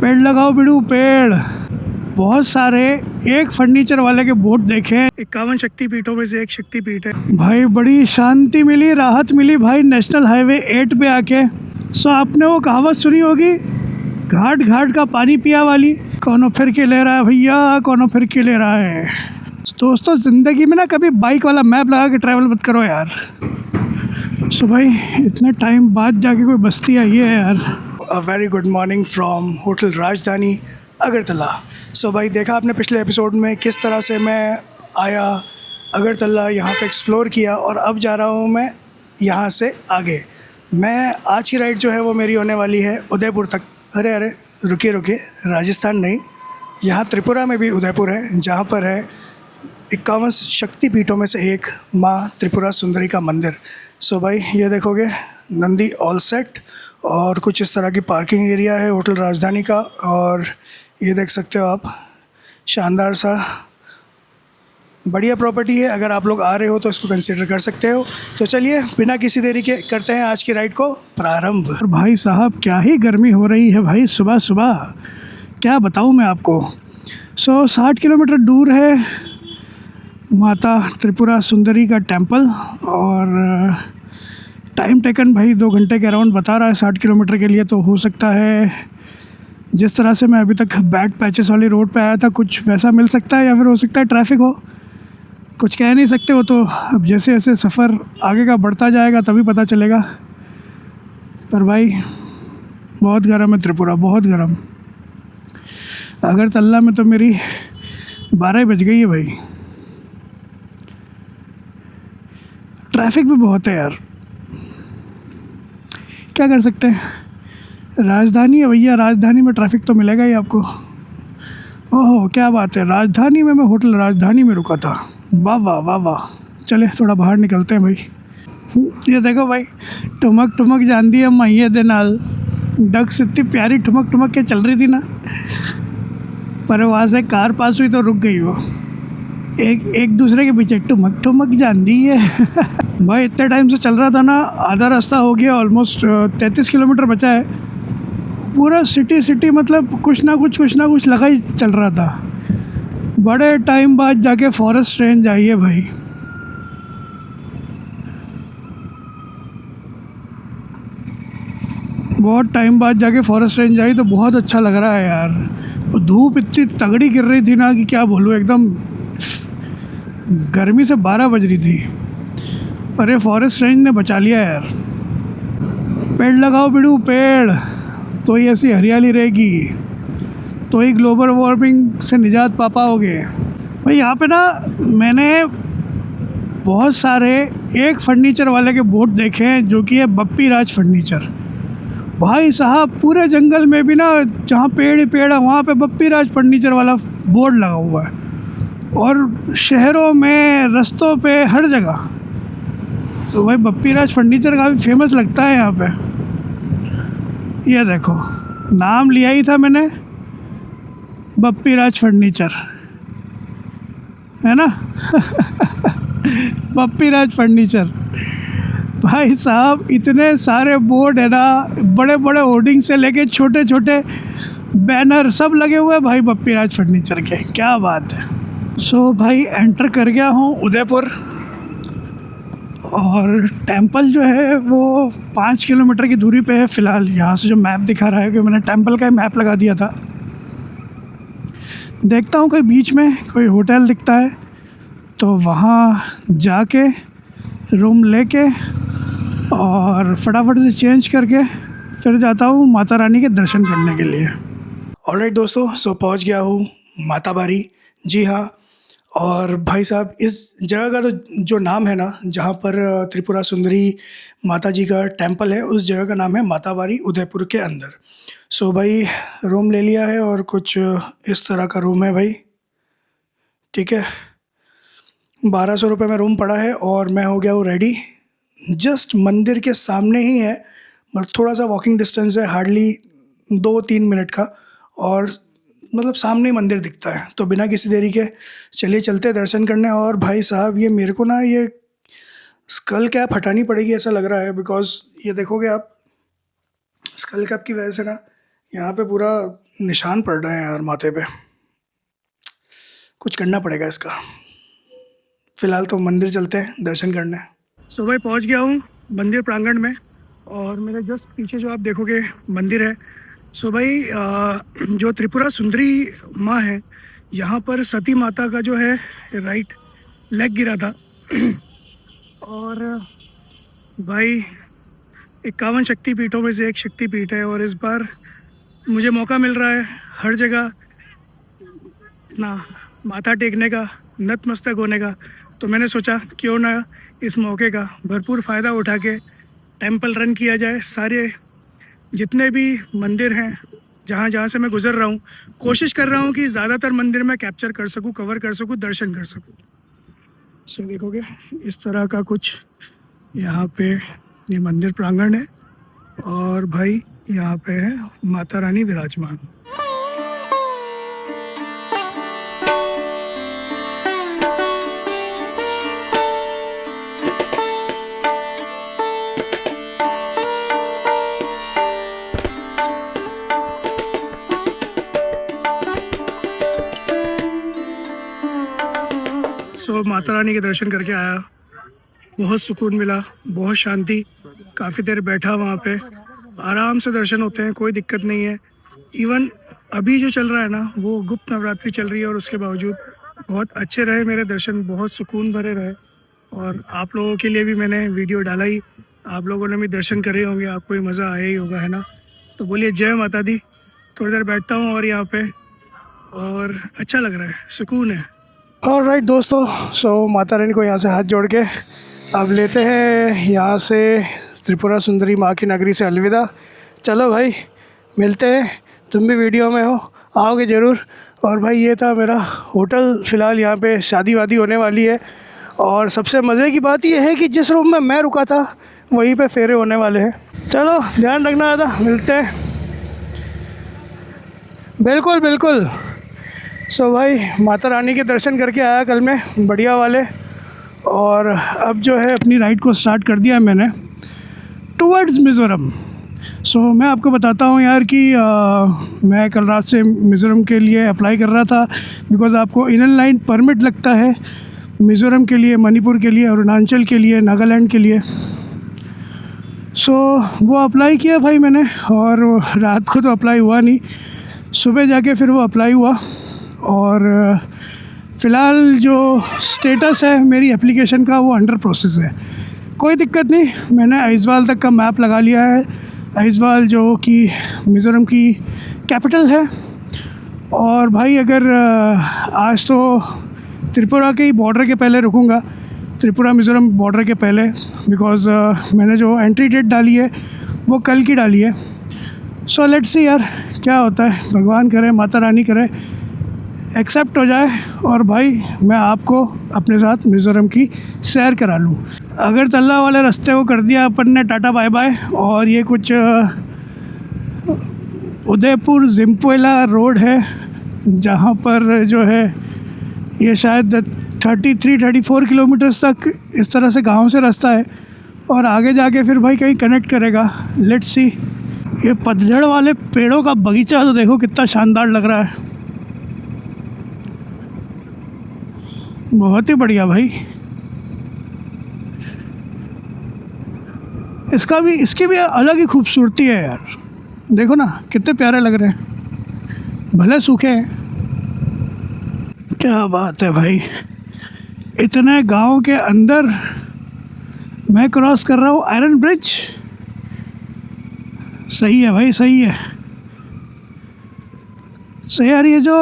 पेड़ लगाओ बिड़ू पेड़। बहुत सारे एक फर्नीचर वाले के बोर्ड देखे हैं। 51 शक्तिपीठों में से एक शक्तिपीठ है भाई। बड़ी शांति मिली, राहत मिली भाई नेशनल हाईवे 8 पे आके। सो आपने वो कहावत सुनी होगी, घाट घाट का पानी पिया वाली। कौनो फिर के ले रहा है भैया, कौनो फिर के ले रहा है। दोस्तों ज़िंदगी में ना कभी बाइक वाला मैप लगा के ट्रैवल मत करो यार। सो भाई इतने टाइम बाद जाके कोई बस्ती आई है यार। A very good morning from hotel राजधानी अगरतला। सो भाई देखा आपने पिछले एपिसोड में किस तरह से मैं आया अगरतला, यहाँ पे एक्सप्लोर किया, और अब जा रहा हूँ मैं यहाँ से आगे। मैं आज की राइड जो है वो मेरी होने वाली है उदयपुर तक। अरे अरे रुकिए, राजस्थान नहीं, यहाँ त्रिपुरा में भी उदयपुर है, जहाँ पर है 51 शक्तिपीठों में से एक माँ त्रिपुरा सुंदरी का मंदिर। सो भाई ये देखोगे नंदी ऑल सेट, और कुछ इस तरह की पार्किंग एरिया है होटल राजधानी का। और ये देख सकते हो आप, शानदार सा बढ़िया प्रॉपर्टी है। अगर आप लोग आ रहे हो तो इसको कंसिडर कर सकते हो। तो चलिए बिना किसी देरी के करते हैं आज की राइड को प्रारंभ। भाई साहब क्या ही गर्मी हो रही है भाई सुबह सुबह, क्या बताऊँ मैं आपको। 60 किलोमीटर दूर है माता त्रिपुरा सुंदरी का टेंपल, और टाइम टेकन भाई 2 घंटे के अराउंड बता रहा है 60 किलोमीटर के लिए। तो हो सकता है जिस तरह से मैं अभी तक बैड पैचेस वाली रोड पे आया था कुछ वैसा मिल सकता है, या फिर हो सकता है ट्रैफिक हो, कुछ कह नहीं सकते हो। तो अब जैसे जैसे सफ़र आगे का बढ़ता जाएगा तभी पता चलेगा। पर भाई बहुत गर्म है त्रिपुरा, बहुत गर्म। अगरतला में तो मेरी 12 बज गई है भाई। ट्रैफिक भी बहुत है यार, क्या कर सकते हैं। राजधानी है भैया, राजधानी में ट्रैफिक तो मिलेगा ही आपको। ओहो क्या बात है, राजधानी में मैं होटल राजधानी में रुका था। वाह वाह वाह वाह। चले थोड़ा बाहर निकलते हैं भाई। ये देखो भाई, ठुमक ठुमक जानती है मैये दे नाल, डक्स इतनी प्यारी ठुमक ठुमक के चल रही थी ना, पर वहाँ से कार पास हुई तो रुक गई वो। एक दूसरे के पीछे ठुमक ठुमक जानती है। भाई इतने टाइम से चल रहा था ना, आधा रास्ता हो गया, ऑलमोस्ट 33 किलोमीटर बचा है। पूरा सिटी मतलब कुछ ना कुछ लगा ही चल रहा था। बड़े टाइम बाद जाके फॉरेस्ट रेंज आई है भाई। बहुत टाइम बाद जाके फॉरेस्ट रेंज आई तो बहुत अच्छा लग रहा है यार। धूप इतनी तगड़ी गिर रही थी ना कि क्या बोलूँ, एकदम गर्मी से 12 बज रही थी, पर ये फॉरेस्ट रेंज ने बचा लिया यार। पेड़ लगाओ बिड़ू पेड़, तो ही ऐसी हरियाली रहेगी, तो ही ग्लोबल वार्मिंग से निजात पा पाओगे। भाई यहाँ पे ना मैंने बहुत सारे एक फर्नीचर वाले के बोर्ड देखे हैं, जो कि है बप्पी राज फर्नीचर। भाई साहब पूरे जंगल में भी ना जहाँ पेड़ ही पेड़ है वहाँ पे बप्पी राज फर्नीचर वाला बोर्ड लगा हुआ है, और शहरों में रास्तों पे हर जगह। तो भाई बप्पी राज फर्नीचर काफ़ी फेमस लगता है यहाँ पे। ये देखो नाम लिया ही था मैंने, बप्पी राज फर्नीचर है ना। बप्पी राज फर्नीचर। भाई साहब इतने सारे बोर्ड है ना, बड़े बड़े होर्डिंग से लेके छोटे छोटे बैनर सब लगे हुए हैं भाई बप्पी राज फर्नीचर के, क्या बात है। सो भाई एंटर कर गया हूँ उदयपुर, और टेंपल जो है वो 5 किलोमीटर की दूरी पे है फ़िलहाल। यहाँ से जो मैप दिखा रहा है, कि मैंने टेंपल का मैप लगा दिया था। देखता हूँ कोई बीच में कोई होटल दिखता है तो वहाँ जाके रूम लेके और फटाफट से चेंज करके फिर जाता हूँ माता रानी के दर्शन करने के लिए। ऑलराइट दोस्तों, सो पहुँच गया हूँ माता बारी। जी हाँ, और भाई साहब इस जगह का तो जो नाम है ना, जहाँ पर त्रिपुरा सुंदरी माता जी का टेंपल है, उस जगह का नाम है माता बारी उदयपुर के अंदर। सो भाई रूम ले लिया है, और कुछ इस तरह का रूम है भाई, ठीक है। 1200 रुपये में रूम पड़ा है, और मैं हो गया हूँ रेडी। जस्ट मंदिर के सामने ही है, बट थोड़ा सा वॉकिंग डिस्टेंस है, हार्डली 2-3 मिनट का, और मतलब सामने ही मंदिर दिखता है। तो बिना किसी देरी के चलिए चलते दर्शन करने। और भाई साहब ये मेरे को ना ये स्कल कैप हटानी पड़ेगी ऐसा लग रहा है, बिकॉज ये देखोगे आप स्कल कैप की वजह से ना यहाँ पे पूरा निशान पड़ रहा है यार माथे पे। कुछ करना पड़ेगा इसका। फ़िलहाल तो मंदिर चलते हैं दर्शन करने। सो भाई पहुँच गया हूँ मंदिर प्रांगण में, और मेरे जस्ट पीछे जो आप देखोगे मंदिर है। सो भाई जो त्रिपुरा सुंदरी माँ है, यहाँ पर सती माता का जो है राइट लेग गिरा था। और भाई 51 शक्तिपीठों में से एक शक्तिपीठ है, और इस बार मुझे मौका मिल रहा है हर जगह ना माथा टेकने का, नतमस्तक होने का। तो मैंने सोचा क्यों ना इस मौके का भरपूर फ़ायदा उठा के टेंपल रन किया जाए। सारे जितने भी मंदिर हैं जहाँ जहाँ से मैं गुज़र रहा हूँ, कोशिश कर रहा हूँ कि ज़्यादातर मंदिर मैं कैप्चर कर सकूँ, कवर कर सकूँ, दर्शन कर सकूँ। सो देखोगे इस तरह का कुछ यहाँ पे ये मंदिर प्रांगण है, और भाई यहाँ पे है माता रानी विराजमान। सो माता रानी के दर्शन करके आया, बहुत सुकून मिला, बहुत शांति। काफ़ी देर बैठा वहाँ पे, आराम से दर्शन होते हैं, कोई दिक्कत नहीं है। इवन अभी जो चल रहा है ना, वो गुप्त नवरात्रि चल रही है, और उसके बावजूद बहुत अच्छे रहे मेरे दर्शन, बहुत सुकून भरे रहे। और आप लोगों के लिए भी मैंने वीडियो डाला ही, आप लोगों ने भी दर्शन करे होंगे, आपको भी मज़ा आया ही होगा, है ना। तो बोलिए जय माता दी। थोड़ी देर बैठता हूँ और यहाँ पे, और अच्छा लग रहा है, सुकून है। और राइट दोस्तों, सो माता रानी को यहाँ से हाथ जोड़ के अब लेते हैं यहाँ से त्रिपुरा सुंदरी माँ की नगरी से अलविदा। चलो भाई मिलते हैं, तुम भी वीडियो में हो, आओगे ज़रूर। और भाई ये था मेरा होटल। फ़िलहाल यहाँ पे शादी वादी होने वाली है, और सबसे मज़े की बात ये है कि जिस रूम में मैं रुका था वहीं पे फेरे होने वाले हैं। चलो ध्यान रखना दादा, मिलते हैं। बिल्कुल बिल्कुल। सो भाई माता रानी के दर्शन करके आया कल मैं, बढ़िया वाले। और अब जो है अपनी राइड को स्टार्ट कर दिया है मैंने टुवर्ड्स मिज़ोरम। सो मैं आपको बताता हूँ यार कि मैं कल रात से मिज़ोरम के लिए अप्लाई कर रहा था, बिकॉज़ आपको इनर लाइन परमिट लगता है मिज़ोरम के लिए, मणिपुर के लिए, अरुणाचल के लिए, नागालैंड के लिए। सो वो अप्लाई किया भाई मैंने, और रात को तो अप्लाई हुआ नहीं, सुबह जाके फिर वो अप्लाई हुआ। और फ़िलहाल जो स्टेटस है मेरी एप्लीकेशन का, वो अंडर प्रोसेस है, कोई दिक्कत नहीं। मैंने आइज़वाल तक का मैप लगा लिया है, आइज़वाल जो कि मिज़ोरम की कैपिटल है। और भाई अगर आज तो त्रिपुरा के ही बॉर्डर के पहले रुकूंगा, त्रिपुरा मिज़ोरम बॉर्डर के पहले, बिकॉज़ मैंने जो एंट्री डेट डाली है वो कल की डाली है। सो लेट्स सी यार क्या होता है, भगवान करे, माता रानी करे एक्सेप्ट हो जाए, और भाई मैं आपको अपने साथ मिज़ोरम की सैर करा लूँ। अगर तल्ला वाले रास्ते को कर दिया अपन ने टाटा बाय बाय, और ये कुछ उदयपुर जिम्पोला रोड है, जहाँ पर जो है ये शायद 33-34 किलोमीटर्स तक इस तरह से गांव से रास्ता है, और आगे जाके फिर भाई कहीं कनेक्ट करेगा। Let's see. ये पतझड़ वाले पेड़ों का बगीचा तो देखो कितना शानदार लग रहा है, बहुत ही बढ़िया भाई। इसकी भी अलग ही खूबसूरती है यार, देखो ना कितने प्यारे लग रहे हैं, भले सूखे हैं। क्या बात है भाई, इतने गांव के अंदर मैं क्रॉस कर रहा हूँ आयरन ब्रिज। सही है भाई, सही है। सही यार, ये जो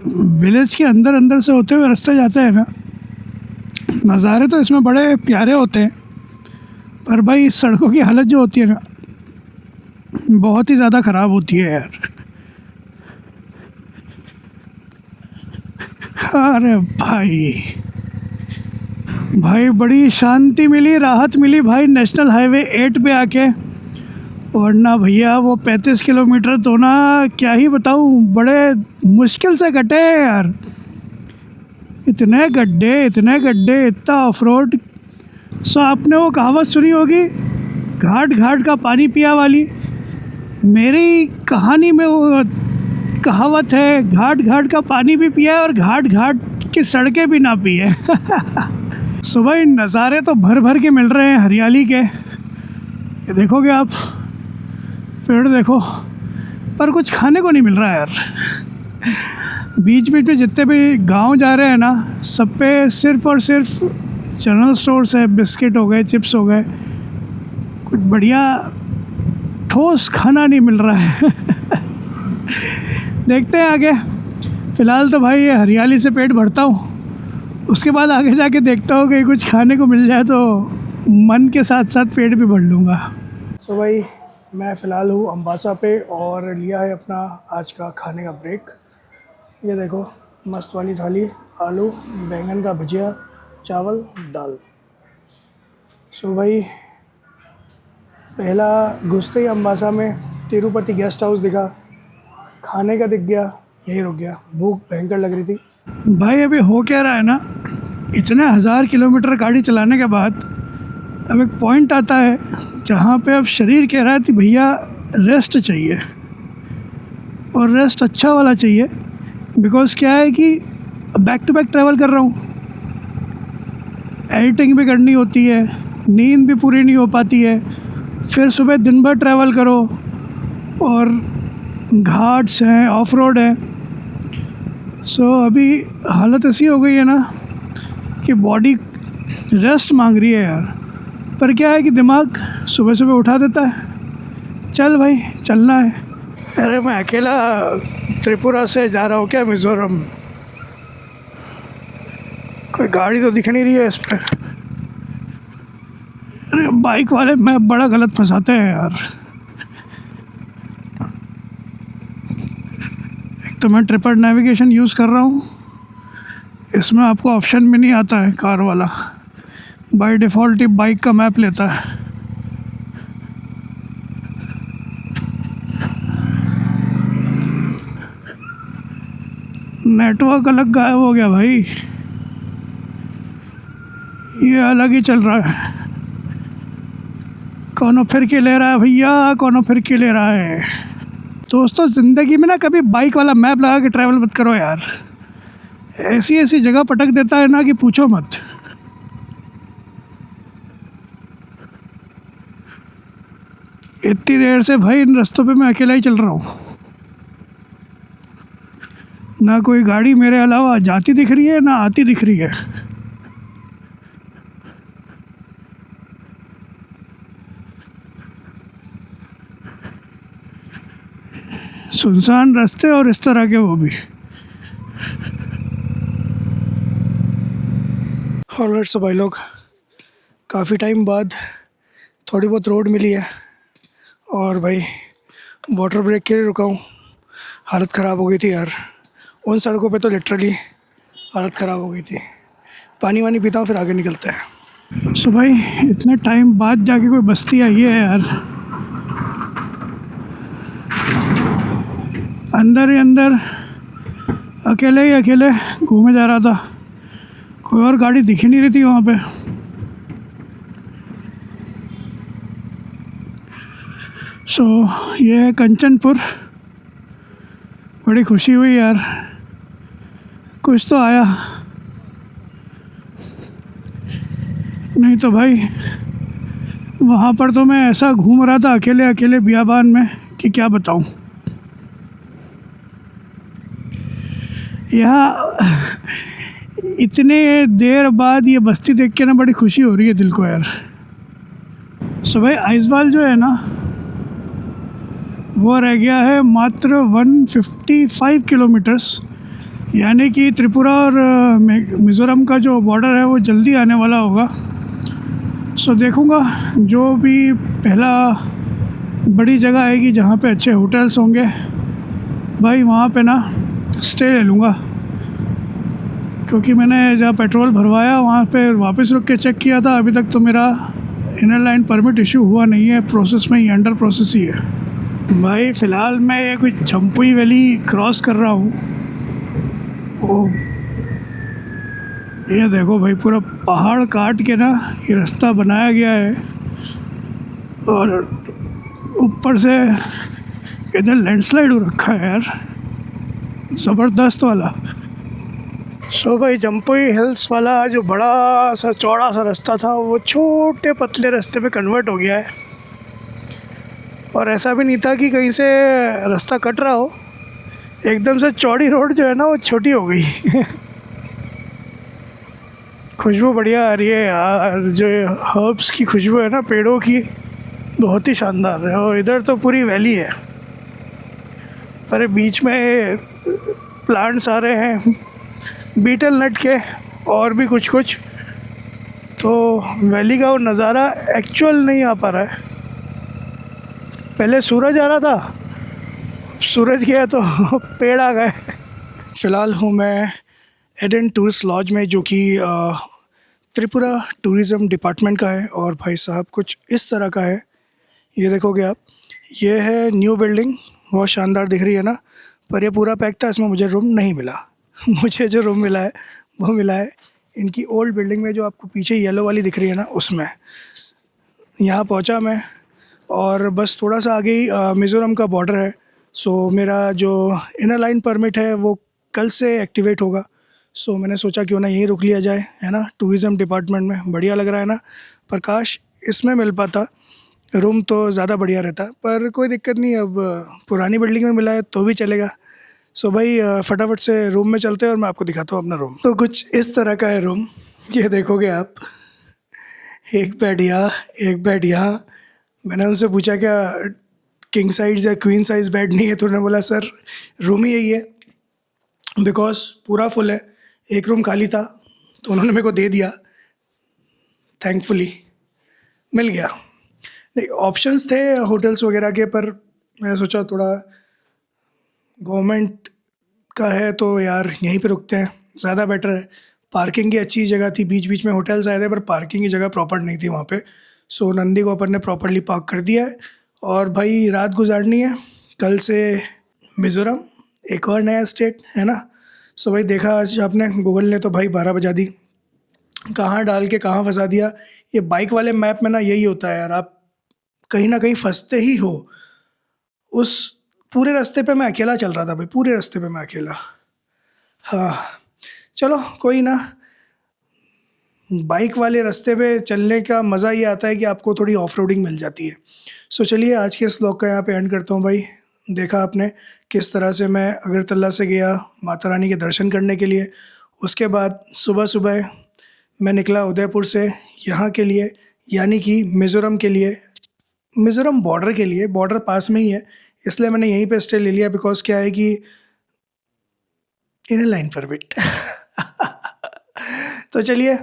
विलेज के अंदर अंदर से होते हुए रास्ते जाते हैं ना, नज़ारे तो इसमें बड़े प्यारे होते हैं, पर भाई इस सड़कों की हालत जो होती है ना, बहुत ही ज़्यादा ख़राब होती है यार। अरे भाई बड़ी शांति मिली, राहत मिली भाई नेशनल हाईवे 8 पे आके। वरना भैया वो 35 किलोमीटर तो ना क्या ही बताऊँ, बड़े मुश्किल से कटे हैं यार। इतने गड्ढे, इतना ऑफ रोड। सो आपने वो कहावत सुनी होगी, घाट घाट का पानी पिया वाली। मेरी कहानी में वो कहावत है, घाट घाट का पानी भी पिया है और घाट घाट की सड़कें भी ना पी है। सुबह नज़ारे तो भर भर के मिल रहे हैं हरियाली के। ये देखोगे आप, पेड़ देखो, पर कुछ खाने को नहीं मिल रहा है यार। बीच बीच में जितने भी गांव जा रहे हैं ना, सब पे सिर्फ़ और सिर्फ जनरल स्टोर्स है, बिस्किट हो गए, चिप्स हो गए, कुछ बढ़िया ठोस खाना नहीं मिल रहा है। देखते हैं आगे। फ़िलहाल तो भाई ये हरियाली से पेट भरता हूँ, उसके बाद आगे जाके देखता हूँ कि कुछ खाने को मिल जाए तो मन के साथ साथ पेट भी भर लूँगा। तो भाई मैं फ़िलहाल हूँ अम्बासा पे और लिया है अपना आज का खाने का ब्रेक। ये देखो मस्त वाली थाली, आलू बैंगन का भुजिया, चावल दाल। सो भाई पहला घुसते ही अम्बासा में तिरुपति गेस्ट हाउस दिखा, खाने का दिख गया, यही रुक गया। भूख भयंकर लग रही थी। भाई अभी हो क्या रहा है ना, इतने 1000 किलोमीटर गाड़ी चलाने के बाद अब एक पॉइंट आता है जहाँ पे अब शरीर कह रहा है कि भैया रेस्ट चाहिए, और रेस्ट अच्छा वाला चाहिए। बिकॉज़ क्या है कि बैक टू बैक ट्रैवल कर रहा हूँ, एडिटिंग भी करनी होती है, नींद भी पूरी नहीं हो पाती है, फिर सुबह दिन भर ट्रैवल करो और घाट्स हैं, ऑफ रोड है। सो अभी हालत ऐसी हो गई है ना कि बॉडी रेस्ट मांग रही है यार। पर क्या है कि दिमाग सुबह सुबह उठा देता है, चल भाई चलना है। अरे मैं अकेला त्रिपुरा से जा रहा हूँ क्या मिज़ोरम? कोई गाड़ी तो दिख नहीं रही है इस पर। अरे बाइक वाले मैं बड़ा गलत फंसाते हैं यार। एक तो मैं ट्रिपर नेविगेशन यूज़ कर रहा हूँ, इसमें आपको ऑप्शन भी नहीं आता है कार वाला, बाय डिफ़ॉल्ट ही बाइक का मैप लेता है। नेटवर्क अलग गायब हो गया भाई, ये अलग ही चल रहा है। कौनो फिर के ले रहा है भैया, कौनो फिर के ले रहा है। दोस्तों ज़िंदगी में ना कभी बाइक वाला मैप लगा के ट्रैवल मत करो यार, ऐसी ऐसी जगह पटक देता है ना कि पूछो मत। इतनी देर से भाई इन रास्तों पे मैं अकेला ही चल रहा हूँ, ना कोई गाड़ी मेरे अलावा जाती दिख रही है ना आती दिख रही है। सुनसान रास्ते और इस तरह के वो भी। ऑलराइट सो भाई लोग, काफ़ी टाइम बाद थोड़ी बहुत रोड मिली है और भाई वाटर ब्रेक के लिए रुका हूँ। हालत ख़राब हो गई थी यार, उन सड़कों पे तो लिटरली हालत ख़राब हो गई थी। पानी वानी पीता हूँ फिर आगे निकलते हैं। सो भाई इतने टाइम बाद जाके कोई बस्ती आई है यार, अंदर ही अंदर अकेले घूमे जा रहा था, कोई और गाड़ी दिख ही नहीं रही थी वहाँ पे। सो ये है कंचनपुर। बड़ी खुशी हुई यार, कुछ तो आया, नहीं तो भाई वहाँ पर तो मैं ऐसा घूम रहा था अकेले बियाबान में कि क्या बताऊँ। यहाँ इतने देर बाद ये बस्ती देख के ना बड़ी खुशी हो रही है दिल को यार। सो भाई आइजवाल जो है ना वो रह गया है मात्र 155 किलोमीटर्स, यानी कि त्रिपुरा और मिज़ोरम का जो बॉर्डर है वो जल्दी आने वाला होगा। सो देखूँगा जो भी पहला बड़ी जगह आएगी जहाँ पे अच्छे होटल्स होंगे भाई, वहाँ पे ना स्टे ले लूँगा। क्योंकि मैंने जहाँ पेट्रोल भरवाया वहाँ पे वापस रुक के चेक किया था, अभी तक तो मेरा इनर लाइन परमिट इशू हुआ नहीं है, प्रोसेस में ही, अंडर प्रोसेस ही है भाई। फ़िलहाल मैं ये कोई जम्पुई वैली क्रॉस कर रहा हूँ। ओ ये देखो भाई, पूरा पहाड़ काट के ना ये रास्ता बनाया गया है और ऊपर से इधर लैंडस्लाइड हो रखा है यार, ज़बरदस्त वाला। सो भाई जम्पुई हिल्स वाला जो बड़ा सा चौड़ा सा रास्ता था वो छोटे पतले रास्ते पे कन्वर्ट हो गया है। और ऐसा भी नहीं था कि कहीं से रास्ता कट रहा हो, एकदम से चौड़ी रोड जो है ना वो छोटी हो गई। खुशबू बढ़िया आ रही है यार, जो हर्ब्स की खुशबू है ना पेड़ों की, बहुत ही शानदार है। और इधर तो पूरी वैली है, पर बीच में प्लांट्स आ रहे हैं बीटल नट के और भी कुछ कुछ, तो वैली का वो नज़ारा एक्चुअल नहीं आ पा रहा है। पहले सूरज आ रहा था, सूरज गया तो पेड़ आ गए। फ़िलहाल हूँ मैं एडन टूरिस्ट लॉज में, जो कि त्रिपुरा टूरिज़्म डिपार्टमेंट का है। और भाई साहब कुछ इस तरह का है, ये देखोगे आप, ये है न्यू बिल्डिंग, बहुत शानदार दिख रही है ना, पर ये पूरा पैक था, इसमें मुझे रूम नहीं मिला। मुझे जो रूम मिला है वो मिला है इनकी ओल्ड बिल्डिंग में, जो आपको पीछे येलो वाली दिख रही है ना, उसमें। यहाँ पहुँचा मैं और बस थोड़ा सा आगे ही मिज़ोरम का बॉर्डर है। सो मेरा जो इनर लाइन परमिट है वो कल से एक्टिवेट होगा। सो मैंने सोचा क्यों ना यहीं रुक लिया जाए, है ना, टूरिज़्म डिपार्टमेंट में। बढ़िया लग रहा है ना, पर काश इसमें मिल पाता रूम तो ज़्यादा बढ़िया रहता, पर कोई दिक्कत नहीं, अब पुरानी बिल्डिंग में मिला है तो भी चलेगा। सो भाई फटाफट से रूम में चलते हैं और मैं आपको दिखाता हूँ अपना रूम। तो कुछ इस तरह का है रूम, ये देखोगे आप, एक बेड यहाँ, एक बेड यहाँ। मैंने उनसे पूछा क्या किंग साइज़ या क्वीन साइज़ बेड नहीं है, तो उन्होंने बोला सर रूम ही यही है, बिकॉज पूरा फुल है। एक रूम खाली था तो उन्होंने मेरे को दे दिया, थैंकफुली मिल गया। नहीं, ऑप्शंस थे होटल्स वगैरह के, पर मैंने सोचा थोड़ा गवर्नमेंट का है तो यार यहीं पे रुकते हैं, ज़्यादा बेटर है। पार्किंग की अच्छी जगह थी, बीच बीच में होटल्स आए थे, पर पार्किंग की जगह प्रॉपर नहीं थी वहाँ पे। सो नंदी को अपन ने प्रॉपरली पार्क कर दिया है और भाई रात गुजारनी है। कल से मिज़ोरम, एक और नया स्टेट है ना। सो भाई देखा आज आपने गूगल ने तो भाई 12 बजा दी, कहाँ डाल के कहाँ फंसा दिया। ये बाइक वाले मैप में ना यही होता है यार, आप कहीं ना कहीं फंसते ही हो। उस पूरे रास्ते पे मैं अकेला चल रहा था भाई, पूरे रास्ते पे मैं अकेला। हाँ चलो कोई ना, बाइक वाले रास्ते पे चलने का मज़ा ये आता है कि आपको थोड़ी ऑफ रोडिंग मिल जाती है। सो चलिए आज के इस व्लॉग का यहाँ पे एंड करता हूँ भाई। देखा आपने किस तरह से मैं अगरतला से गया माता रानी के दर्शन करने के लिए। उसके बाद सुबह सुबह मैं निकला उदयपुर से यहाँ के लिए, यानी कि मिज़ोरम के लिए, मिज़ोरम बॉर्डर के लिए। बॉर्डर पास में ही है, इसलिए मैंने यहीं पे स्टे ले लिया, बिकॉज क्या है कि इनर लाइन परमिट। तो चलिए,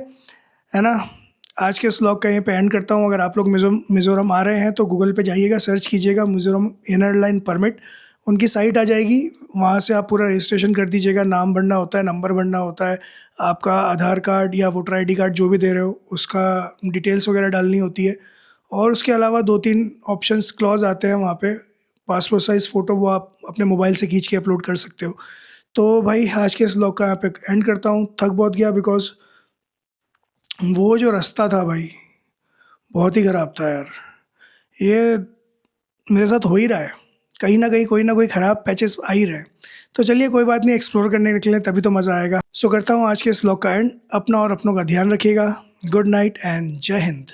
है ना, आज के इस व्लॉग का यहीं पे एंड करता हूँ। अगर आप लोग मिज़ोरम आ रहे हैं तो गूगल पे जाइएगा, सर्च कीजिएगा मिज़ोरम इनर लाइन परमिट, उनकी साइट आ जाएगी। वहाँ से आप पूरा रजिस्ट्रेशन कर दीजिएगा, नाम भरना होता है, नंबर भरना होता है, आपका आधार कार्ड या वोटर आईडी कार्ड जो भी दे रहे हो उसका डिटेल्स वगैरह डालनी होती है। और उसके अलावा 2-3 ऑप्शंस क्लॉज आते हैं वहाँ पे। पासपोर्ट साइज़ फ़ोटो वो आप अपने मोबाइल से खींच के अपलोड कर सकते हो। तो भाई आज के इस व्लॉग का यहाँ पे एंड करता हूँ। थक बहुत गया, बिकॉज वो जो रास्ता था भाई बहुत ही ख़राब था यार। ये मेरे साथ हो ही रहा है, कहीं ना कहीं कोई ना कोई ख़राब पैचेस आ ही रहे हैं। तो चलिए कोई बात नहीं, एक्सप्लोर करने निकले तभी तो मज़ा आएगा। सो करता हूँ आज के इस व्लॉग का एंड। अपना और अपनों का ध्यान रखिएगा। गुड नाइट एंड जय हिंद।